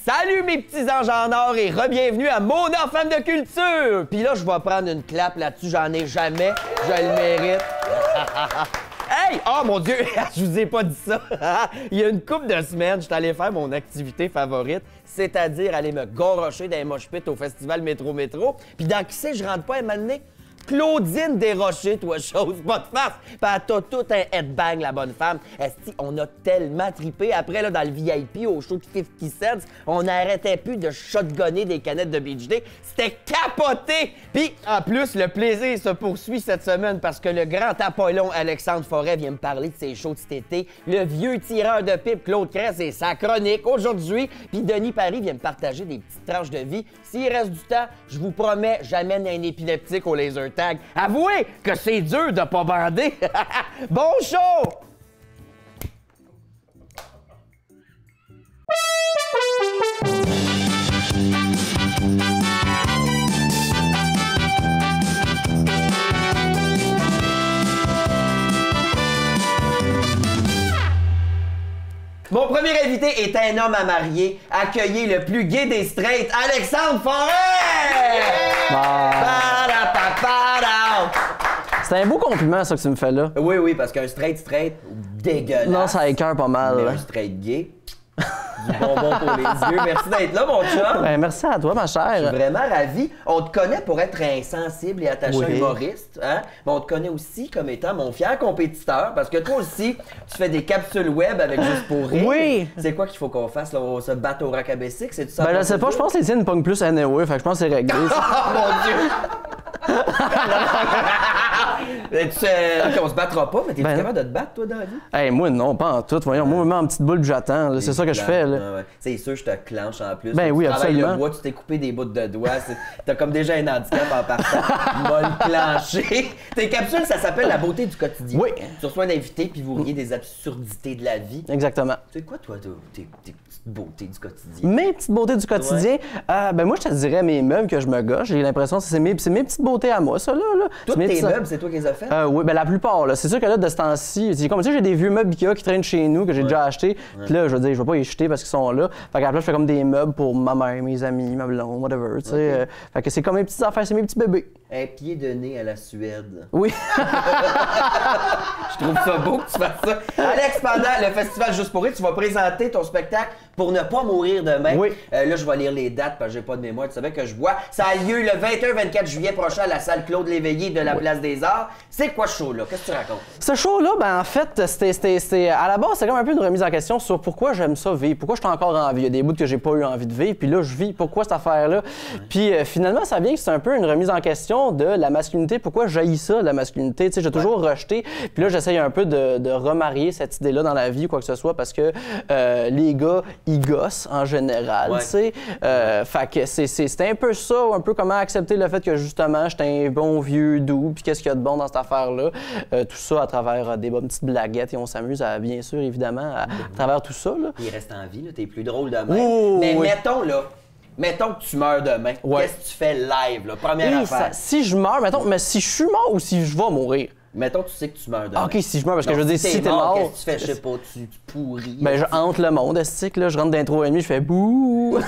Salut mes petits anges en or et re-bienvenue à Mon enfant de culture! Puis là, je vais prendre une clap là-dessus, j'en ai jamais, je le mérite. Hey! Oh mon Dieu, je vous ai pas dit ça. Il y a une couple de semaines, je suis allé faire mon activité favorite, c'est-à-dire aller me gorocher dans les mosh pits au festival Métro. Puis dans qui c'est, je rentre pas à un moment donné? Claudine Desrochers, toi, chose, pas de farce. Puis elle t'a tout un headbang, la bonne femme. Esti, on a tellement trippé. Après, là, dans le VIP, au show de 50 Cents, on n'arrêtait plus de shotgunner des canettes de Beach Day. C'était capoté! Puis, en plus, le plaisir se poursuit cette semaine parce que le grand Apollon Alexandre Forêt vient me parler de ses shows de cet été. Le vieux tireur de pipe Claude Cress et sa chronique aujourd'hui. Puis Denis Paris vient me partager des petites tranches de vie. S'il reste du temps, je vous promets, j'amène un épileptique au laser tag. Avouez que c'est dur de pas bander. Bon show! Mon premier invité est un homme à marier. Accueillez le plus gay des straights, Alexandre Forêt! C'est un beau compliment, ça, que tu me fais là. Oui, oui, parce qu'un straight, dégueulasse. Non, ça écoeure pas mal. Mais un straight gay, du bonbon pour les yeux. Merci d'être là, mon chum. Ben, merci à toi, ma chère. Je suis vraiment ravi. On te connaît pour être insensible et attaché humoriste, hein? Mais on te connaît aussi comme étant mon fier compétiteur, parce que toi aussi, tu fais des capsules web avec Juste pour rire. Oui. C'est quoi qu'il faut qu'on fasse, là? On va se battre au rack à Bessic? C'est tout ça? Ben, je sais pas, je pense que les tiennes pognent plus anyway, fait que je pense que c'est réglé. Oh mon Dieu! OK, on se battra pas, mais t'es capable de te battre, toi, dans la vie? Hey, moi, non, pas en tout. Voyons, moi, je me mets en petite boule, j'attends. C'est ça que je fais, là. Ouais. C'est sûr, je te clenche en plus. Ben oui, absolument. Le bois, tu t'es coupé des bouts de doigts. T'as comme déjà un handicap en partant. M'a le clenché. Tes capsules, ça s'appelle La beauté du quotidien. Oui. Tu reçois un invité, puis vous riez des absurdités de la vie. Exactement. C'est quoi, toi, tes petites beautés du quotidien? Mes petites beautés du quotidien? Ben moi, je te dirais mes meubles que je me gâche. J'ai l'impression que c'est mes petites beautés à moi, ça, là. Tous tes meubles, c'est toi qui les as fait? Oui, ben la plupart, là. C'est sûr que là, de ce temps-ci, c'est comme tu sais, j'ai des vieux meubles Ikea qui traînent chez nous, que j'ai déjà achetés. Puis là, je veux dire, je vais pas les jeter parce qu'ils sont là. Fait qu'après, je fais comme des meubles pour ma mère, mes amis, ma blonde, whatever, tu sais. Fait que c'est comme mes petites affaires, c'est mes petits bébés. Un pied de nez à la Suède. Oui. Je trouve ça beau que tu fasses ça. Alex, pendant le festival Juste pour rire, tu vas présenter ton spectacle Pour ne pas mourir demain. Oui. Là, je vais lire les dates parce que j'ai pas de mémoire. Tu savais que je vois. Ça a lieu le 21-24 juillet prochain à la salle Claude Léveillé de la Place des Arts. C'est quoi ce show-là? Qu'est-ce que tu racontes? Ce show-là, ben en fait, c'était à la base, c'est comme un peu une remise en question sur pourquoi j'aime ça vivre, pourquoi je suis encore en vie. Il y a des bouts que j'ai pas eu envie de vivre, puis là, je vis. Pourquoi cette affaire-là? Puis finalement, ça vient que c'est un peu une remise en question de la masculinité. Pourquoi j'haïs ça, la masculinité? Tu sais, j'ai toujours rejeté. Puis là, j'essaye un peu de remarier cette idée-là dans la vie, quoi que ce soit, parce que les gars, ils gossent en général, tu sais. Fait que c'était un peu ça, un peu comment accepter le fait que justement, j'étais un bon vieux doux, puis qu'est-ce qu'il y a de bon dans cette affaire-là. Tout ça à travers des bonnes petites blaguettes et on s'amuse, bien sûr, évidemment, à travers tout ça. Là. Il reste en vie, là, t'es plus drôle demain. Mais mettons que tu meurs demain, qu'est-ce que tu fais live, là? Première affaire. Si je meurs, mettons, mais si je suis mort ou si je vais mourir? Mettons, tu sais que tu meurs demain. OK, si je meurs, parce que je veux dire, si t'es mort... Qu'est-ce que tu fais? Je sais pas, tu pourris. Ben, je hante le monde, est-ce là, je rentre dans 3,5, je fais bouh!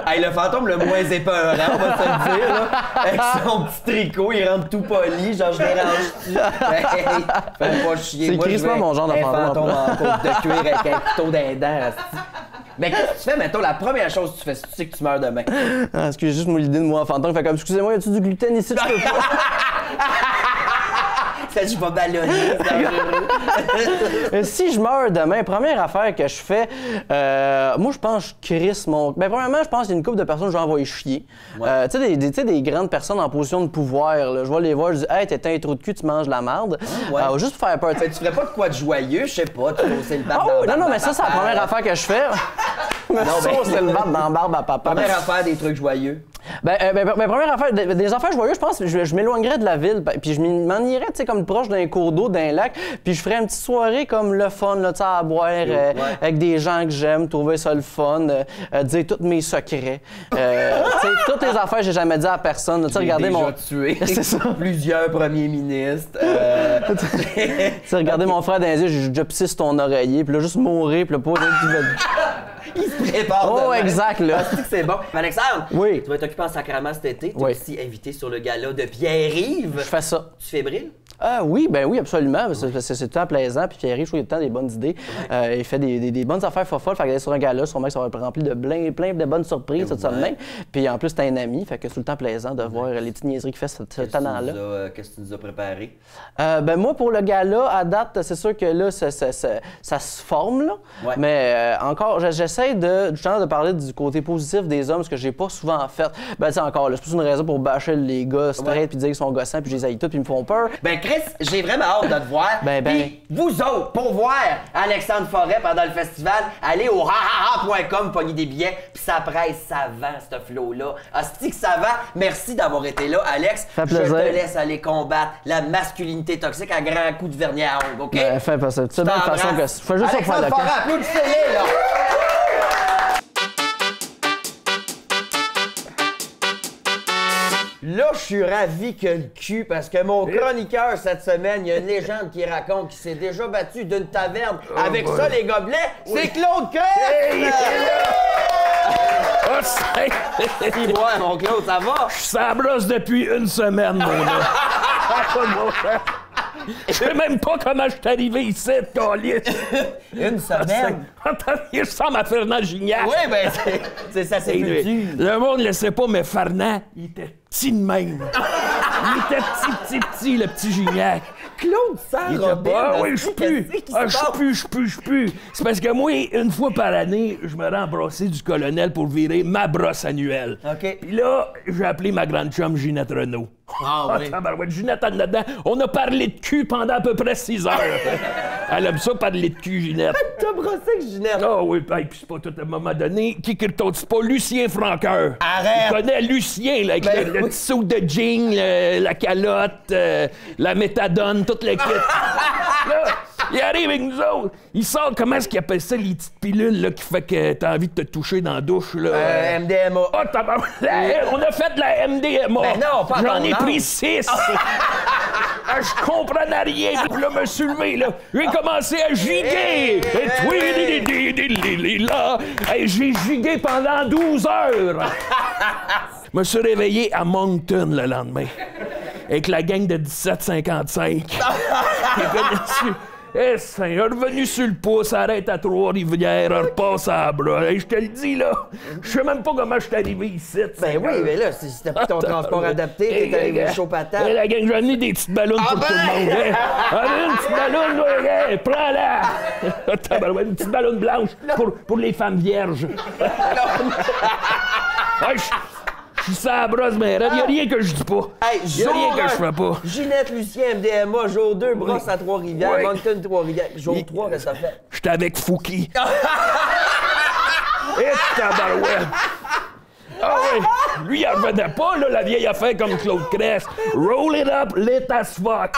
Hey, le fantôme le moins épeurant, on va se le dire, là. Avec son petit tricot, il rentre tout poli, genre, je dérange-tu? Hey, fais pas chier. C'est crissement mon genre de fantôme en côte de cuir avec un couteau d'un dent. Mais qu'est-ce que tu fais, mettons, la première chose que tu fais si tu sais que tu meurs demain? Ah, excusez juste moi l'idée de moi en fantôme, fait comme, excusez-moi, y a-tu du gluten ici? Je peux pas. Je vais ballonner. Si je meurs demain, première affaire que je fais, moi je pense que je crisse mon... Ben premièrement, je pense qu'il y a une couple de personnes que j'envoie chier. Tu sais, des grandes personnes en position de pouvoir, là, je vais les voir, je dis « Hey, t'es un trou de cul, tu manges de la merde. Juste pour faire peur. Tu ferais pas de quoi de joyeux, je sais pas, tu hausser le barbe Non, mais ça, c'est la première affaire que je fais. C'est le barbe dans la barbe à papa. Première affaire, des trucs joyeux. Première affaire, des affaires joyeuses, je pense, je m'éloignerais de la ville, puis je m'en irais, tu sais, comme proche d'un cours d'eau, d'un lac, puis je ferais une petite soirée comme le fun, là, tu sais, à boire, avec des gens que j'aime, trouver ça le fun, dire tous mes secrets. Tu sais, toutes les affaires que j'ai jamais dit à personne, tu sais, regardez mon... tué c'est ça. Plusieurs premiers ministres. Tu sais, regardez mon frère dans les yeux, j'ai déjà pissé sur ton oreiller, puis là, juste mourir, puis là, pas... Il se prépare. Oh, exact, là. Ah, c'est bon. Alexandre, oui. Tu vas t'occuper en sacrament cet été. Tu es Oui. aussi invité sur le gala de Pierre-Yves. Je fais ça. Tu fébriles? Oui, ben oui, absolument. C'est tout le temps plaisant. Puis Pierre, je trouve qu'il a tout le temps des bonnes idées. Il fait des bonnes affaires folles. Fait qu'aller sur un gala, sûrement que ça va être rempli de plein de bonnes surprises, tout ça de même. Puis en plus, t'es un ami. Fait que c'est tout le temps plaisant de voir les petites niaiseries qu'il fait ce talent-là. Qu'est-ce que tu nous as préparé? Ben moi, pour le gala, à date, c'est sûr que là, ça se forme, là. Ouais. Mais encore, j'essaie justement de parler du côté positif des hommes, ce que j'ai pas souvent fait. Ben, tu sais, encore, là, c'est plus une raison pour bâcher les gars straight puis dire qu'ils sont gossants puis je les haïs tous puis ils me font peur. Ben Chris, j'ai vraiment hâte de te voir. Puis vous autres, pour voir Alexandre Forêt pendant le festival, allez au hahaha.com, pogner des billets, puis ça presse, ça vend, ce flow-là. Asti que ça vend. Merci d'avoir été là, Alex. Fait plaisir. Je te laisse aller combattre la masculinité toxique à grands coups de vernis à ongles, OK? Ben, fais pas ça. C'est de façon que fais juste ça pour faire Alexandre le Forêt, applaudissez-les, là! Là, je suis ravi que le cul, parce que mon chroniqueur cette semaine, il y a une légende qui raconte qu'il s'est déjà battu d'une taverne avec ça, les gobelets. C'est Claude Crest! Puis moi, mon Claude, ça va? Je s'abrosse depuis une semaine, mon gars. Je sais même pas comment je suis arrivé ici, câlisse. Une semaine? Attends, il ressemble à Fernand Gignac. Oui, ben, ça s'est vu. Le monde ne le sait pas, mais Fernand, il était petit de même. Il était petit, le petit Gignac. Claude sans Robin. Ah oui, je pue. C'est parce que moi, une fois par année, je me rends brosser du colonel pour virer ma brosse annuelle. OK. Puis là, j'ai appelé ma grande chum Ginette Renault. Ah oui. Tabarouette, Ginette en dedans. On a parlé de cul pendant à peu près 6 heures. Elle aime ça parler de cul, Ginette. T'as brossé avec Ginette. Ah oui, puis c'est pas tout à un moment donné. Qui retourne? C'est pas Lucien Franqueur. Arrête! Tu connais Lucien, là, avec le petit saut de jean, la calotte, la méthadone, toute la kit. Là, il arrive avec nous autres. Il sort, comment est-ce qu'il appelle ça, les petites pilules là, qui fait que t'as envie de te toucher dans la douche, là? MDMA. Ah, on a fait de la MDMA. Ben non, pas J'en ai ton pris âge. 6. Je comprenais rien. Puis là, me suis levé, là. J'ai commencé à giguer. Hey, j'ai gigué pendant 12 heures. Je me suis réveillé à Moncton le lendemain. Avec la gang de 1755. C'est revenu sur le pouce, arrête à Trois-Rivières, repasse à la brosse. Hey, je te le dis, là, je sais même pas comment je suis arrivé ici. Ben oui, mais là, si t'as pris ton transport adapté, t'es arrivé chaud patate. La gang, j'ai amené des petites ballons pour tout le monde. Une petite ballonne, là, prends-la. Une petite ballonne blanche pour les femmes vierges. Je suis ça à la brosse, mais il n'y a rien que je dis pas. Hey, Il n'y a rien que je fais pas. Ginette, Lucien, MDMA, jour 2, brosse à Trois-Rivières, Oui. Moncton, Trois-Rivières. Jour 3, qu'est-ce que ça fait? J'étais avec Fouki. Et tabarouette. Ah oui! Lui, il revenait pas, là, la vieille affaire comme Claude Crest. Roll it up, lit as fuck.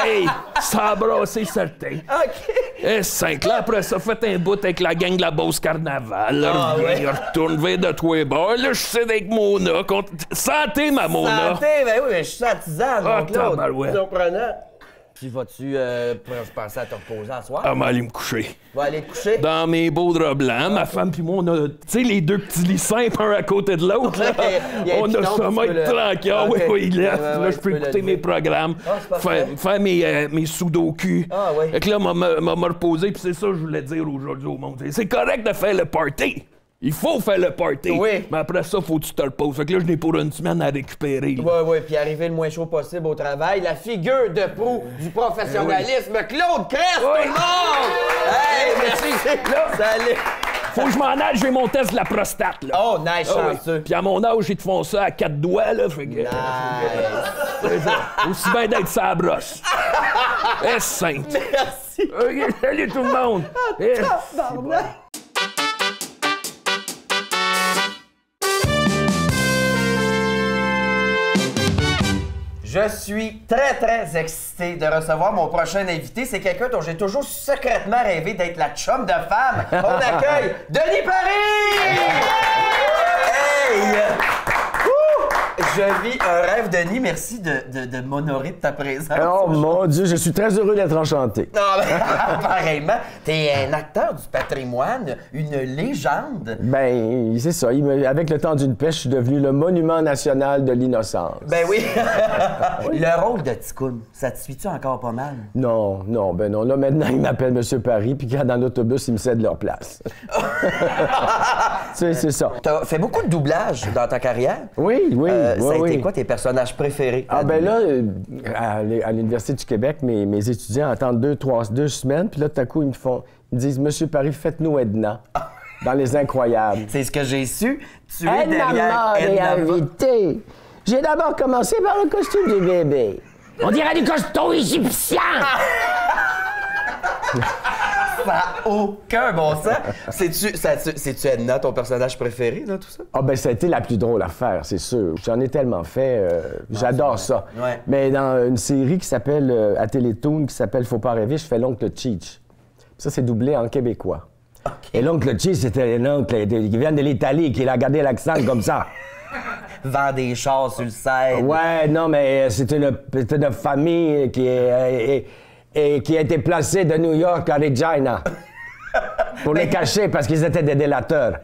Hey, ça a brassé certain. OK. Et 5 là, après ça, fait un bout avec la gang de la Beauce Carnaval. Là, il retourne vers de tous les bords. Là, je sais avec Mona. Santé, ma Mona. Santé, ben oui, mais je suis à tisane, Ah, mon Claude. tabarouette. Surprenant. Puis vas-tu penser à te reposer à soir? Ah, mais aller me coucher. Va aller te coucher? Dans mes beaux draps blancs, ma femme puis moi, on a, tu sais, les deux petits lits simples, un à côté de l'autre, là. Il y a un On a piton, ça, tu moi, peux le- tranquille. Ah, Ok. oui, il laisse. Ouais, Là, ouais, je tu peux peux écouter le mes lever. programmes, Ah, c'est parfait. faire mes sudoku. Ah, oui. Fait que là, m'a reposé, puis c'est ça que je voulais dire aujourd'hui au monde. C'est correct de faire le party. Il faut faire le party. Oui. Mais après ça, faut que tu te reposes. Fait que là, je n'ai pour une semaine à récupérer. là. Oui, oui, puis arriver le moins chaud possible au travail. La figure de proue du professionnalisme, Claude Crest, Oui. tout le monde! Hey, merci! Là. Salut! Faut que je m'en aille, j'ai mon test de la prostate, là. Oh, nice, Ah oui. chanceux! Puis à mon âge, ils te font ça à 4 doigts, là. Fait que, Nice! c'est ça. Aussi bien d'être sa brosse. S5. Merci! OK, salut tout le monde. Tabarnak. Je suis très, très excité de recevoir mon prochain invité. C'est quelqu'un dont j'ai toujours secrètement rêvé d'être la chum de femme. On accueille Denis Paris! Hey! Je vis un rêve, Denis. Merci de m'honorer de ta présence. Oh mon Dieu, je suis très heureux d'être enchanté. Non, mais pareillement, t'es un acteur du patrimoine, une légende. Ben, c'est ça. Avec le temps d'une pêche, je suis devenu le monument national de l'innocence. Ben oui. Le rôle de Ticoun, ça te suit-tu encore pas mal? Non, ben non. Là, maintenant, ils m'appellent Monsieur Paris, puis quand dans l'autobus, ils me cèdent leur place. C'est ça. T'as fait beaucoup de doublage dans ta carrière. Oui. Ça a été quoi tes personnages préférés? Ah ben là, à l'Université du Québec, mes étudiants attendent 2 semaines, puis là, tout à coup, ils me disent « Monsieur Paris, faites-nous Edna ». Dans Les Incroyables. C'est ce que j'ai su. Tu es Edna derrière est Edna. invité. J'ai d'abord commencé par le costume du bébé. On dirait du costume égyptien! Ça n'a aucun bon sens. C'est-tu Edna, ton personnage préféré, là, tout ça? Ah ben ça a été la plus drôle à faire, c'est sûr. J'en ai tellement fait, j'adore ça. Ouais. Mais dans une série qui s'appelle, à Télétoon, qui s'appelle Faut pas rêver, je fais l'oncle Cheech. Ça, c'est doublé en québécois. OK. Et l'oncle Cheech, c'était un oncle qui vient de l'Italie, qui a gardé l'accent comme ça. Vend des chars sur le site. Ouais, non, mais c'est une famille qui a été placée de New York à Regina. Pour les cacher, parce qu'ils étaient des délateurs.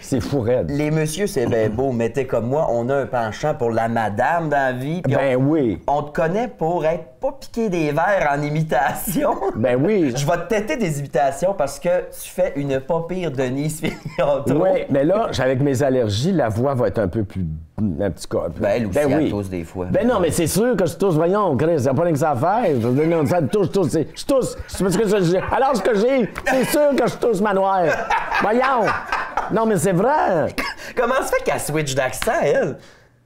C'est fou raide. Les messieurs, c'est bien beau, mais t'es comme moi, on a un penchant pour la madame dans la vie. Puis Ben oui. On te connaît pour être pas piqué des verres en imitation. Ben oui. Je vais te têter des imitations parce que tu fais une pas pire Denise Filiatro. Oui, mais là, avec mes allergies, la voix va être un peu plus... un petit cas. Ben elle aussi, elle oui. tousse des fois. Ben non, mais c'est sûr que je tousse, voyons, Chris, il n'y a pas rien que ça à faire. Ça tousse. Je tousse. C'est parce que alors, ce que j'ai, c'est sûr que je tousse ma noire. Voyons. Non, mais c'est vrai. Comment ça fait qu'elle switch d'accent, elle?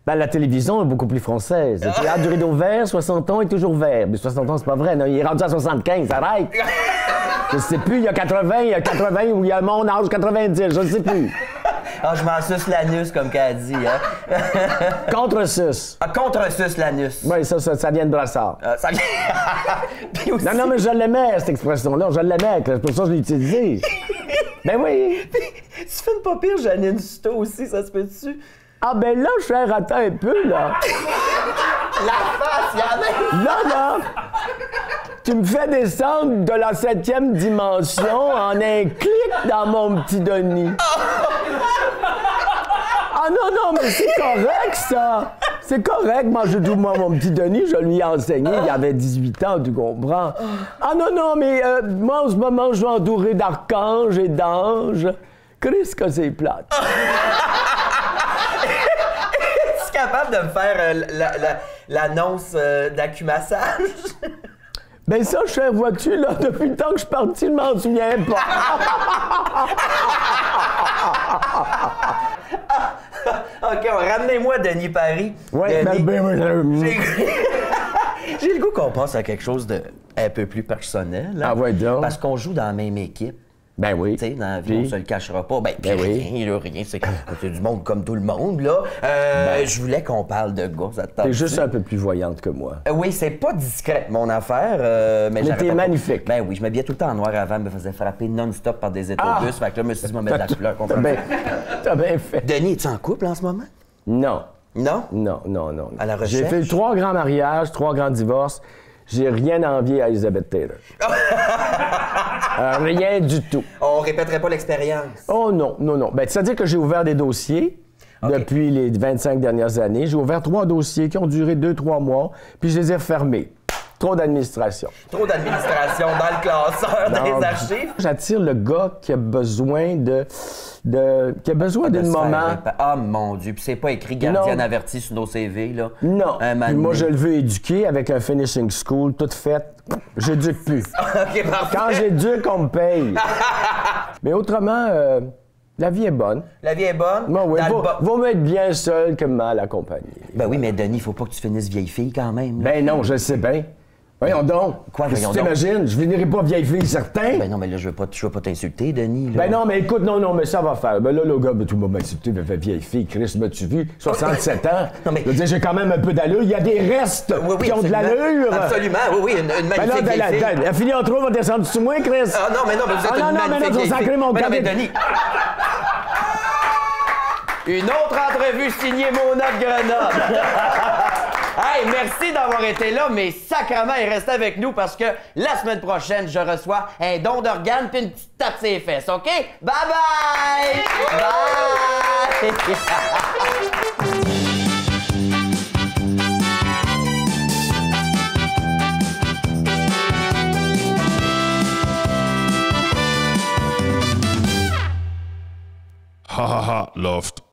Ben, la télévision est beaucoup plus française. Le théâtre du rideau vert, 60 ans est toujours vert. Mais 60 ans, c'est pas vrai. Non, il est rendu à 75, arrête. Je sais plus, il y a 80 ou il y a mon âge 90, je ne sais plus. Ah, je m'en suce l'anus, comme qu'elle dit, hein? Contre-sus. Ah, contre-suce l'anus. Oui, ça vient de Brassard. Ça vient... Puis aussi... Non, mais je l'aimais, cette expression-là. Je l'aimais, c'est pour ça que je l'ai utilisée. Ben oui. Tu fais une pas pire Janine Suto aussi, ça se peut-tu? Ah, ben là, je fais rater un peu, là. La face, y'en a... Là, tu me fais descendre de la 7e dimension en un clic dans mon petit Denis. Ah non, mais c'est correct, ça. C'est correct. Moi, mon petit Denis, je lui ai enseigné. Il avait 18 ans, tu comprends? Ah non, mais moi, en ce moment, je suis entouré d'archanges et d'anges. Qu'est-ce que c'est plate? Es-tu capable de me faire l'annonce d'acumassage? Ben ça, cher, vois-tu, là, depuis le temps que je suis parti, je m'en souviens pas. OK, ramenez-moi Denis Paris. Oui, Denis, j'ai le goût qu'on passe à quelque chose de un peu plus personnel. Hein? Ah ouais, donc. Parce qu'on joue dans la même équipe. Ben oui. Tu sais, dans la vie, on se le cachera pas. Ben oui. rien. C'est du monde comme tout le monde, là. Je voulais qu'on parle de gars, ça te tente? T'es juste un peu plus voyante que moi. Oui, c'est pas discret, mon affaire. Mais t'es magnifique. Ben oui, je m'habillais tout le temps en noir avant, me faisais frapper non-stop par des autobus. Fait que là, je me suis dit, je vais mettre de la couleur. T'as bien fait. Denis, es-tu en couple en ce moment? Non. Non? Non. À la recherche? J'ai fait 3 grands mariages, 3 grands divorces. J'ai rien à envier à Elizabeth Taylor. Rien du tout. On répéterait pas l'expérience. Oh non. Ben, c'est-à-dire que j'ai ouvert des dossiers depuis les 25 dernières années. J'ai ouvert 3 dossiers qui ont duré 2-3 mois, puis je les ai refermés. Trop d'administration. Trop d'administration dans le classeur des archives. J'attire le gars qui a besoin d'une maman. Ah, mon Dieu. Puis c'est pas écrit gardienne avertie sur nos CV, là. Non. Puis moi, je le veux éduquer avec un finishing school, tout fait. J'éduque plus. OK, parfait. Quand j'éduque, on me paye. Mais autrement, la vie est bonne. La vie est bonne? Bon, oui, vaut mieux être bien seul que mal accompagné. Ben oui, mais Denis, faut pas que tu finisses vieille fille quand même. Là. Ben non, je le sais bien. Voyons donc. Quoi, voyons tu donc? t'imagines? Je finirai pas vieille fille, certain. Ben non, mais là, je veux pas t'insulter, Denis. Là. Ben non, mais écoute, non, mais ça va faire. Ben là, le gars, tout le monde m'a insulté, me fait vieille fille. Chris, m'as-tu vu? 67 ans. Non, mais... Je veux dire, j'ai quand même un peu d'allure. Il y a des restes qui ont de l'allure. Absolument, oui, une magnifique ben là, vieille fille. La fille en trop va descendre sous moi, Chris. Ah non, mais vous êtes une magnifique vieille fille. Mon mais non, mais Denis... une autre entrevue signée Mona de Grenoble. Hey, merci d'avoir été là, mais sacrément, il reste avec nous parce que la semaine prochaine, je reçois un don d'organes puis une petite tape sur les fesses, OK? Bye bye! Bye! Ha ha ha, Loft.